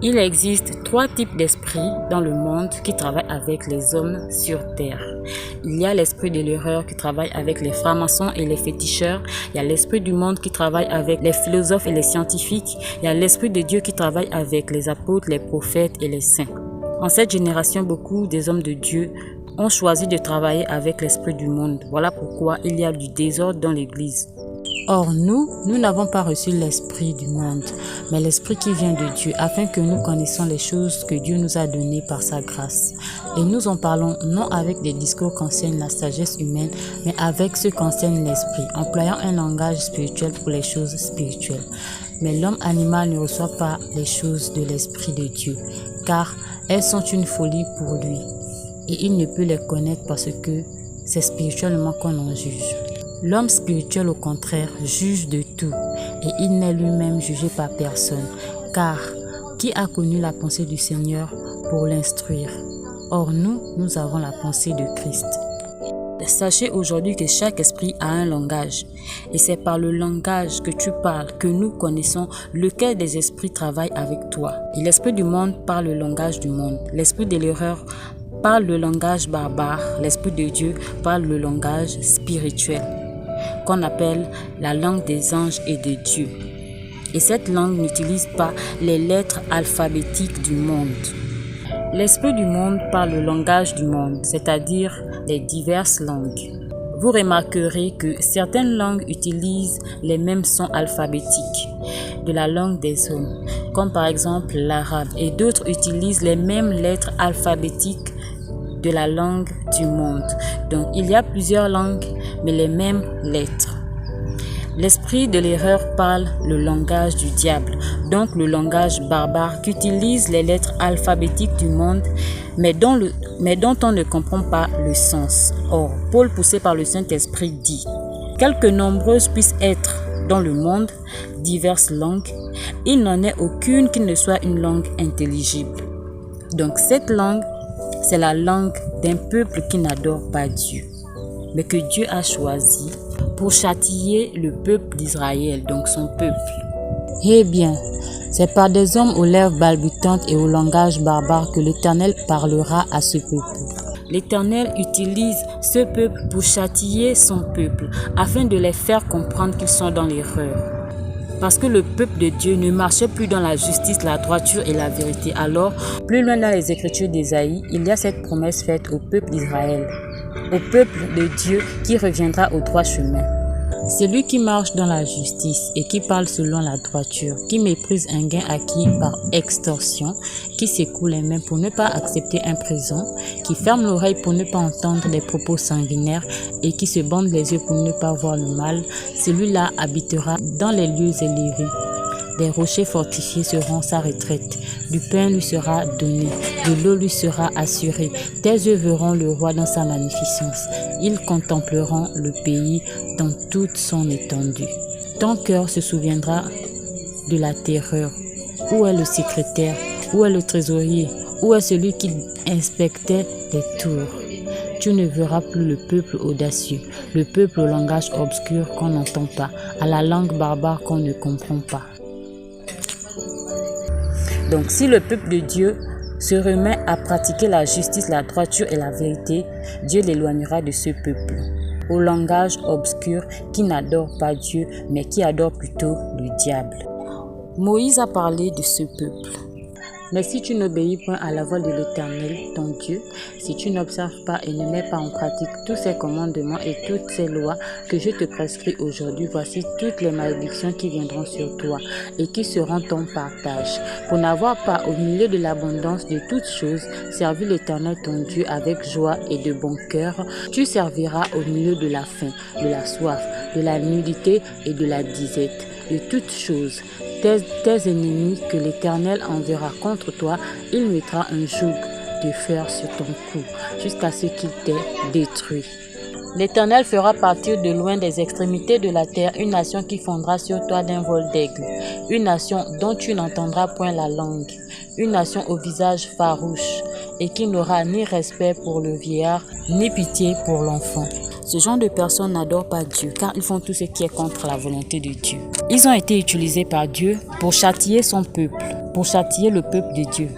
Il existe 3 types d'esprits dans le monde qui travaillent avec les hommes sur terre. Il y a l'esprit de l'erreur qui travaille avec les francs-maçons et les féticheurs. Il y a l'esprit du monde qui travaille avec les philosophes et les scientifiques. Il y a l'esprit de Dieu qui travaille avec les apôtres, les prophètes et les saints. En cette génération, beaucoup des hommes de Dieu ont choisi de travailler avec l'esprit du monde. Voilà pourquoi il y a du désordre dans l'Église. Or nous n'avons pas reçu l'esprit du monde, mais l'esprit qui vient de Dieu, afin que nous connaissions les choses que Dieu nous a données par sa grâce. Et nous en parlons non avec des discours qu'enseigne la sagesse humaine, mais avec ce qu'enseigne l'esprit, employant un langage spirituel pour les choses spirituelles. Mais l'homme animal ne reçoit pas les choses de l'esprit de Dieu, car elles sont une folie pour lui. Et il ne peut les connaître parce que c'est spirituellement qu'on en juge. L'homme spirituel, au contraire, juge de tout, et il n'est lui-même jugé par personne, car qui a connu la pensée du Seigneur pour l'instruire? Or nous avons la pensée de Christ. Sachez aujourd'hui que chaque esprit a un langage, et c'est par le langage que tu parles que nous connaissons lequel des esprits travaille avec toi. Et l'esprit du monde parle le langage du monde, l'esprit de l'erreur parle le langage barbare, l'esprit de Dieu parle le langage spirituel, qu'on appelle la langue des anges et de Dieu. Et cette langue n'utilise pas les lettres alphabétiques du monde. L'esprit du monde parle le langage du monde, c'est-à-dire les diverses langues. Vous remarquerez que certaines langues utilisent les mêmes sons alphabétiques de la langue des hommes, comme par exemple l'arabe, et d'autres utilisent les mêmes lettres alphabétiques de la langue du monde. Donc, il y a plusieurs langues, mais les mêmes lettres. L'esprit de l'erreur parle le langage du diable, donc le langage barbare qui utilise les lettres alphabétiques du monde, mais dont on ne comprend pas le sens. Or, Paul, poussé par le Saint-Esprit, dit « Quelque nombreuses puissent être dans le monde diverses langues, il n'en est aucune qui ne soit une langue intelligible. » Donc, cette langue, c'est la langue d'un peuple qui n'adore pas Dieu, mais que Dieu a choisi pour châtier le peuple d'Israël, donc son peuple. Eh bien, c'est par des hommes aux lèvres balbutantes et au langage barbare que l'Éternel parlera à ce peuple. L'Éternel utilise ce peuple pour châtier son peuple, afin de les faire comprendre qu'ils sont dans l'erreur. Parce que le peuple de Dieu ne marchait plus dans la justice, la droiture et la vérité. Alors, plus loin dans les Écritures d'Ésaïe, il y a cette promesse faite au peuple d'Israël, au peuple de Dieu qui reviendra au droit chemin. Celui qui marche dans la justice et qui parle selon la droiture, qui méprise un gain acquis par extorsion, qui secoue les mains pour ne pas accepter un présent, qui ferme l'oreille pour ne pas entendre des propos sanguinaires et qui se bande les yeux pour ne pas voir le mal, celui-là habitera dans les lieux élevés. Des rochers fortifiés seront sa retraite. Du pain lui sera donné, de l'eau lui sera assurée. Tes yeux verront le roi dans sa magnificence. Ils contempleront le pays dans toute son étendue. Ton cœur se souviendra de la terreur. Où est le secrétaire? Où est le trésorier? Où est celui qui inspectait les tours? Tu ne verras plus le peuple audacieux, le peuple au langage obscur qu'on n'entend pas, à la langue barbare qu'on ne comprend pas. Donc, si le peuple de Dieu se remet à pratiquer la justice, la droiture et la vérité, Dieu l'éloignera de ce peuple au langage obscur qui n'adore pas Dieu, mais qui adore plutôt le diable. Moïse a parlé de ce peuple. Mais si tu n'obéis point à la voix de l'Éternel, ton Dieu, si tu n'observes pas et ne mets pas en pratique tous ces commandements et toutes ces lois que je te prescris aujourd'hui, voici toutes les malédictions qui viendront sur toi et qui seront ton partage. Pour n'avoir pas, au milieu de l'abondance de toutes choses, servi l'Éternel ton Dieu avec joie et de bon cœur, tu serviras au milieu de la faim, de la soif, de la nudité et de la disette, de toutes choses. Tes ennemis que l'Éternel enverra contre toi, il mettra un joug de fer sur ton cou, jusqu'à ce qu'il t'ait détruit. L'Éternel fera partir de loin des extrémités de la terre une nation qui fondra sur toi d'un vol d'aigle, une nation dont tu n'entendras point la langue, une nation au visage farouche, et qui n'aura ni respect pour le vieillard, ni pitié pour l'enfant. Ce genre de personnes n'adorent pas Dieu, car ils font tout ce qui est contre la volonté de Dieu. Ils ont été utilisés par Dieu pour châtier son peuple. pour châtier le peuple de Dieu.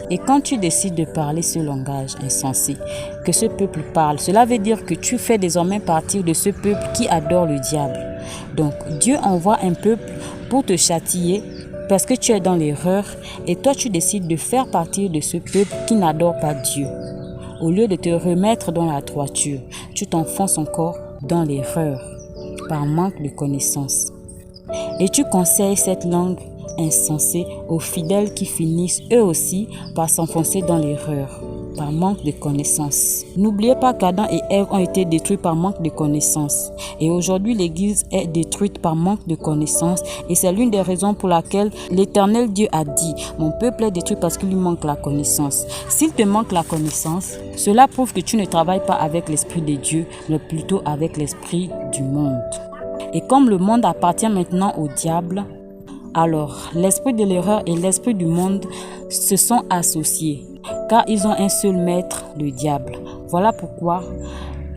Et quand tu décides de parler ce langage insensé que ce peuple parle, cela veut dire que tu fais désormais partie de ce peuple qui adore le diable. Donc Dieu envoie un peuple pour te châtier parce que tu es dans l'erreur et toi tu décides de faire partie de ce peuple qui n'adore pas Dieu. Au lieu de te remettre dans la droiture, tu t'enfonces encore dans l'erreur par manque de connaissance. Et tu conseilles cette langue insensée aux fidèles qui finissent eux aussi par s'enfoncer dans l'erreur par manque de connaissance. N'oubliez pas qu'Adam et Ève ont été détruits par manque de connaissance. Et aujourd'hui, l'Église est détruite par manque de connaissance. Et c'est l'une des raisons pour laquelle l'Éternel Dieu a dit « Mon peuple est détruit parce qu'il lui manque la connaissance ». S'il te manque la connaissance, cela prouve que tu ne travailles pas avec l'Esprit de Dieu, mais plutôt avec l'Esprit du monde. Et comme le monde appartient maintenant au diable, alors l'esprit de l'erreur et l'esprit du monde se sont associés, car ils ont un seul maître, le diable. Voilà pourquoi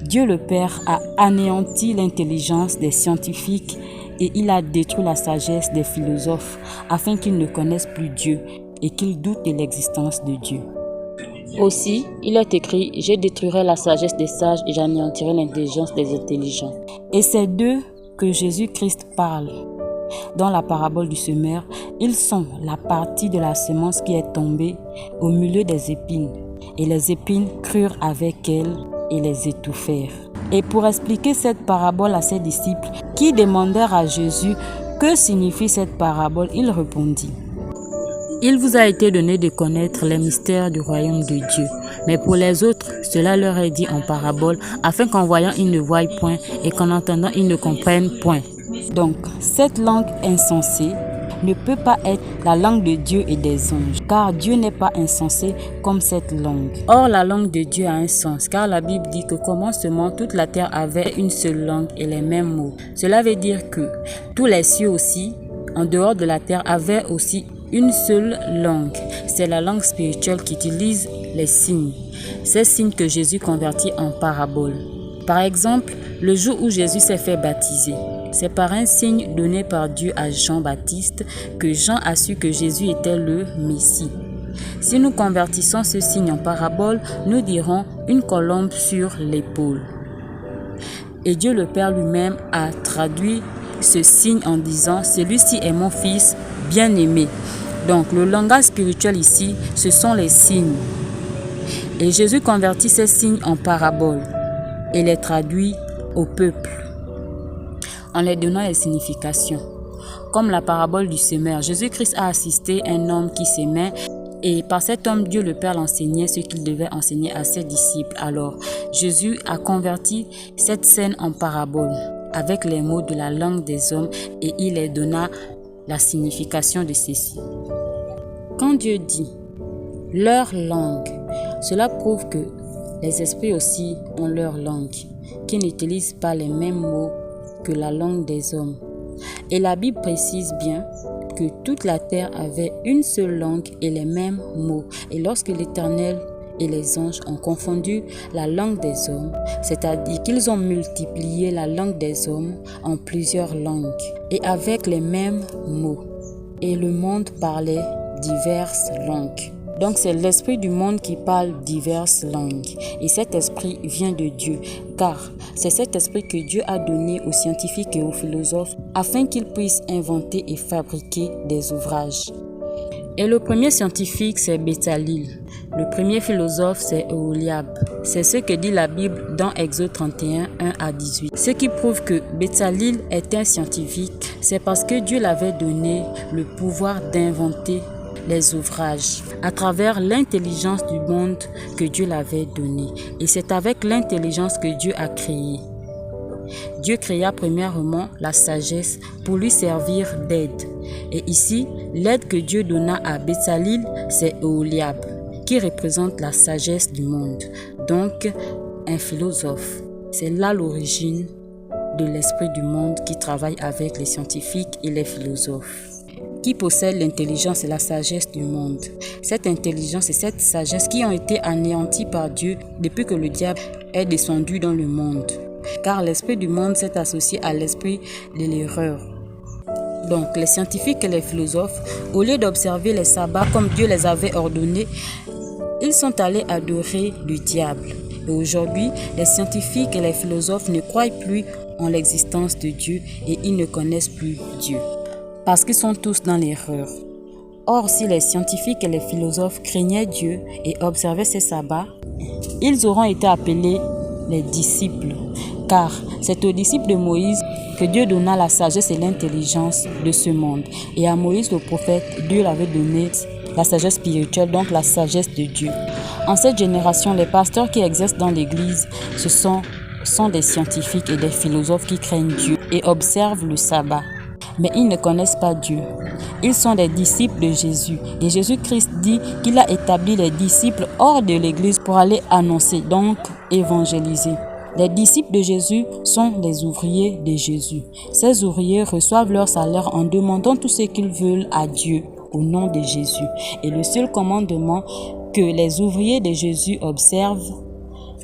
Dieu le Père a anéanti l'intelligence des scientifiques et il a détruit la sagesse des philosophes afin qu'ils ne connaissent plus Dieu et qu'ils doutent de l'existence de Dieu. Aussi, il est écrit « Je détruirai la sagesse des sages et j'anéantirai l'intelligence des intelligents ». Et c'est d'eux que Jésus-Christ parle. Dans la parabole du semeur, ils sont la partie de la semence qui est tombée au milieu des épines. Et les épines crurent avec elle et les étouffèrent. Et pour expliquer cette parabole à ses disciples qui demandèrent à Jésus que signifie cette parabole, il répondit « Il vous a été donné de connaître les mystères du royaume de Dieu. Mais pour les autres, cela leur est dit en parabole, afin qu'en voyant ils ne voient point et qu'en entendant ils ne comprennent point. » Donc, cette langue insensée ne peut pas être la langue de Dieu et des anges, car Dieu n'est pas insensé comme cette langue. Or, la langue de Dieu a un sens, car la Bible dit que commencement, toute la terre avait une seule langue et les mêmes mots. Cela veut dire que tous les cieux aussi, en dehors de la terre, avaient aussi une seule langue. C'est la langue spirituelle qui utilise les signes. Ces signes que Jésus convertit en paraboles. Par exemple, le jour où Jésus s'est fait baptiser, c'est par un signe donné par Dieu à Jean-Baptiste que Jean a su que Jésus était le Messie. Si nous convertissons ce signe en parabole, nous dirons une colombe sur l'épaule. Et Dieu le Père lui-même a traduit ce signe en disant « Celui-ci est mon fils bien-aimé ». Donc le langage spirituel ici, ce sont les signes. Et Jésus convertit ces signes en paraboles et les traduit au peuple en les donnant les significations. Comme la parabole du semeur, Jésus-Christ a assisté un homme qui s'aimait et par cet homme, Dieu le Père l'enseignait ce qu'il devait enseigner à ses disciples. Alors, Jésus a converti cette scène en parabole avec les mots de la langue des hommes et il les donna la signification de ceci. Quand Dieu dit « leur langue », cela prouve que les esprits aussi ont leur langue, qui n'utilisent pas les mêmes mots que la langue des hommes. Et la Bible précise bien que toute la terre avait une seule langue et les mêmes mots. Et lorsque l'Éternel et les anges ont confondu la langue des hommes, c'est-à-dire qu'ils ont multiplié la langue des hommes en plusieurs langues et avec les mêmes mots. Et le monde parlait diverses langues. Donc c'est l'esprit du monde qui parle diverses langues. Et cet esprit vient de Dieu, car c'est cet esprit que Dieu a donné aux scientifiques et aux philosophes afin qu'ils puissent inventer et fabriquer des ouvrages. Et le premier scientifique, c'est Bézalil. Le premier philosophe, c'est Oholiab. C'est ce que dit la Bible dans Exode 31, 1 à 18. Ce qui prouve que Bézalil est un scientifique, c'est parce que Dieu l'avait donné le pouvoir d'inventer les ouvrages à travers l'intelligence du monde que Dieu l'avait donné. Et c'est avec l'intelligence que Dieu a créé. Dieu créa premièrement la sagesse pour lui servir d'aide. Et ici, l'aide que Dieu donna à Bézalil, c'est Oholiab, qui représente la sagesse du monde. Donc, un philosophe. C'est là l'origine de l'esprit du monde qui travaille avec les scientifiques et les philosophes, qui possède l'intelligence et la sagesse du monde. Cette intelligence et cette sagesse qui ont été anéanties par Dieu depuis que le diable est descendu dans le monde. Car l'esprit du monde s'est associé à l'esprit de l'erreur. Donc, les scientifiques et les philosophes, au lieu d'observer les sabbats comme Dieu les avait ordonnés, ils sont allés adorer le diable. Et aujourd'hui, les scientifiques et les philosophes ne croient plus en l'existence de Dieu et ils ne connaissent plus Dieu. Parce qu'ils sont tous dans l'erreur. Or, si les scientifiques et les philosophes craignaient Dieu et observaient ses sabbats, ils auront été appelés les disciples. Car c'est aux disciples de Moïse que Dieu donna la sagesse et l'intelligence de ce monde. Et à Moïse le prophète, Dieu l'avait donné la sagesse spirituelle, donc la sagesse de Dieu. En cette génération, les pasteurs qui exercent dans l'Église, ce sont des scientifiques et des philosophes qui craignent Dieu et observent le sabbat. Mais ils ne connaissent pas Dieu. Ils sont des disciples de Jésus. Et Jésus-Christ dit qu'il a établi les disciples hors de l'Église pour aller annoncer, donc évangéliser. Les disciples de Jésus sont les ouvriers de Jésus. Ces ouvriers reçoivent leur salaire en demandant tout ce qu'ils veulent à Dieu au nom de Jésus. Et le seul commandement que les ouvriers de Jésus observent,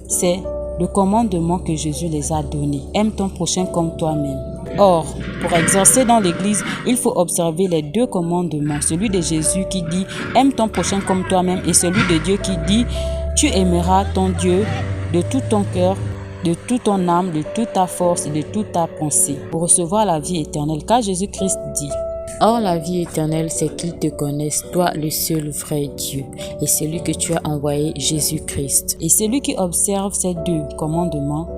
c'est le commandement que Jésus les a donné. Aime ton prochain comme toi-même. Or, pour exercer dans l'Église, il faut observer les deux commandements. Celui de Jésus qui dit « Aime ton prochain comme toi-même » et celui de Dieu qui dit « Tu aimeras ton Dieu de tout ton cœur, de toute ton âme, de toute ta force et de toute ta pensée pour recevoir la vie éternelle. » Car Jésus-Christ dit « Or la vie éternelle, c'est qu'ils te connaissent, toi le seul vrai Dieu, et celui que tu as envoyé, Jésus-Christ. » Et celui qui observe ces deux commandements,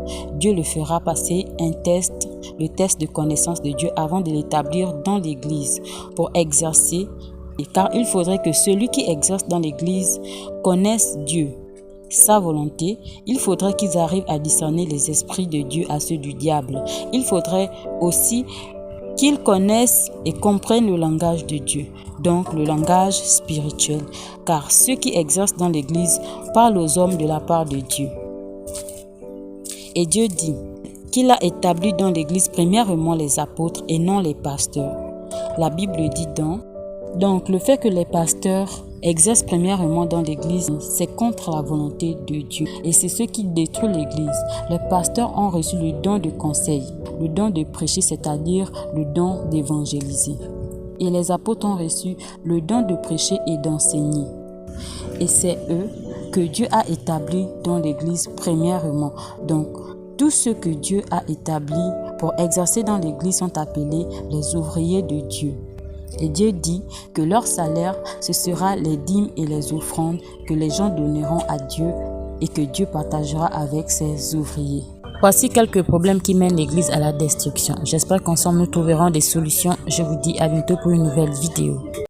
Dieu le fera passer un test, le test de connaissance de Dieu avant de l'établir dans l'Église pour exercer. Car il faudrait que celui qui exerce dans l'Église connaisse Dieu, sa volonté. Il faudrait qu'ils arrivent à discerner les esprits de Dieu à ceux du diable. Il faudrait aussi qu'ils connaissent et comprennent le langage de Dieu, donc le langage spirituel, car ceux qui exercent dans l'Église parlent aux hommes de la part de Dieu. Et Dieu dit qu'il a établi dans l'Église premièrement les apôtres et non les pasteurs. La Bible dit donc le fait que les pasteurs exercent premièrement dans l'Église, c'est contre la volonté de Dieu. Et c'est ce qui détruit l'Église. Les pasteurs ont reçu le don de conseil, le don de prêcher, c'est-à-dire le don d'évangéliser. Et les apôtres ont reçu le don de prêcher et d'enseigner. Et c'est eux que Dieu a établis dans l'Église premièrement. Donc, tous ceux que Dieu a établis pour exercer dans l'Église sont appelés les ouvriers de Dieu. Et Dieu dit que leur salaire, ce sera les dîmes et les offrandes que les gens donneront à Dieu et que Dieu partagera avec ses ouvriers. Voici quelques problèmes qui mènent l'Église à la destruction. J'espère qu'ensemble nous trouverons des solutions. Je vous dis à bientôt pour une nouvelle vidéo.